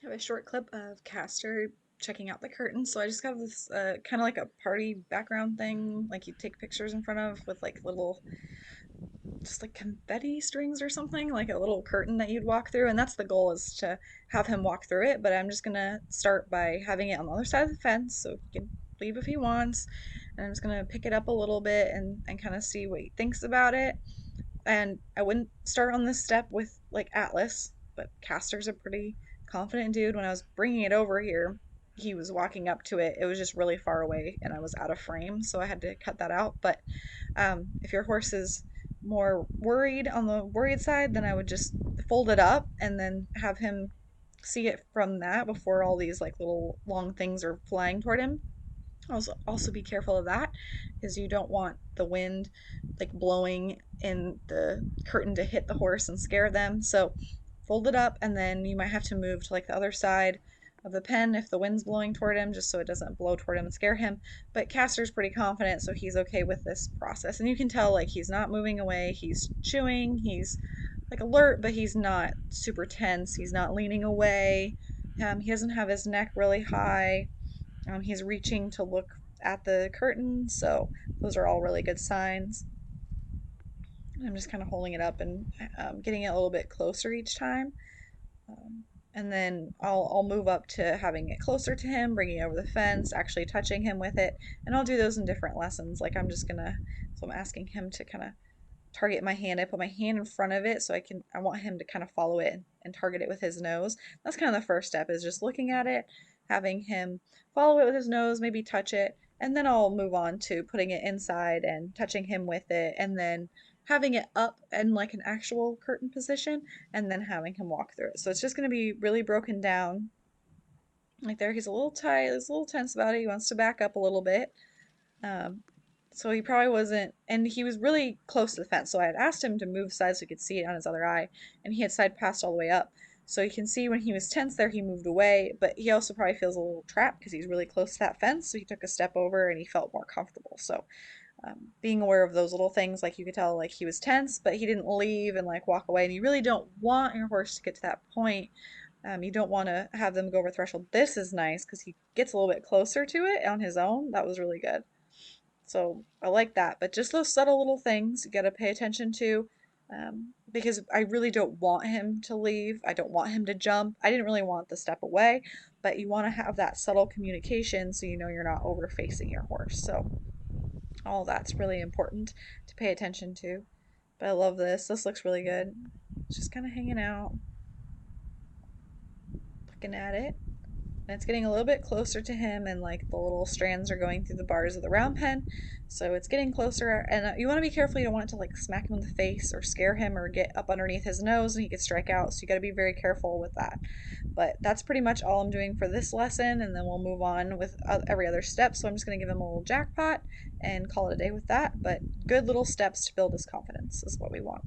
I have a short clip of Castor checking out the curtain. So I just got this kind of like a party background thing, like you take pictures in front of with like little, just like confetti strings or something, like a little curtain that you'd walk through. And that's the goal, is to have him walk through it. But I'm just gonna start by having it on the other side of the fence so he can leave if he wants. And I'm just gonna pick it up a little bit and kind of see what he thinks about it. And I wouldn't start on this step with like Atlas, but Castor's a pretty confident dude. When I was bringing it over here, he was walking up to it. It was just really far away and I was out of frame, so I had to cut that out. But if your horse is more worried, on the worried side, then I would just fold it up and then have him see it from that before all these like little long things are flying toward him. Also be careful of that, because you don't want the wind like blowing in the curtain to hit the horse and scare them. So fold it up, and then you might have to move to like the other side of the pen if the wind's blowing toward him, just so it doesn't blow toward him and scare him. But Castor's pretty confident, so he's okay with this process. And you can tell like he's not moving away, he's chewing, he's like alert, but he's not super tense, he's not leaning away. He doesn't have his neck really high. He's reaching to look at the curtain, so those are all really good signs. I'm just kind of holding it up and getting it a little bit closer each time. Um, and then I'll move up to having it closer to him, bringing it over the fence, actually touching him with it. And I'll do those in different lessons. Like so I'm asking him to kind of target my hand. I put my hand in front of it so I want him to kind of follow it and target it with his nose. That's kind of the first step, is just looking at it, having him follow it with his nose, maybe touch it, and then I'll move on to putting it inside and touching him with it, and then having it up in like an actual curtain position, and then having him walk through it. So it's just going to be really broken down. Like there, he's a little tight, he's a little tense about it. He wants to back up a little bit. Um, so he probably wasn't, and he was really close to the fence. So I had asked him to move aside so he could see it on his other eye, and he had side passed all the way up. So you can see when he was tense there, he moved away, but he also probably feels a little trapped because he's really close to that fence. So he took a step over and he felt more comfortable. So being aware of those little things, like you could tell, like he was tense, but he didn't leave and like walk away. And you really don't want your horse to get to that point. You don't want to have them go over threshold. This is nice because he gets a little bit closer to it on his own. That was really good. So I like that. But just those subtle little things you got to pay attention to, because I really don't want him to leave. I don't want him to jump. I didn't really want the step away, but you want to have that subtle communication so you know you're not over facing your horse. So all that's really important to pay attention to. But I love this. This looks really good. It's just kind of hanging out, looking at it. And it's getting a little bit closer to him, and like the little strands are going through the bars of the round pen, so it's getting closer. And you want to be careful. You don't want it to like smack him in the face or scare him or get up underneath his nose and he could strike out, so you got to be very careful with that. But that's pretty much all I'm doing for this lesson, and then we'll move on with every other step. So I'm just going to give him a little jackpot and call it a day with that. But good little steps to build his confidence is what we want.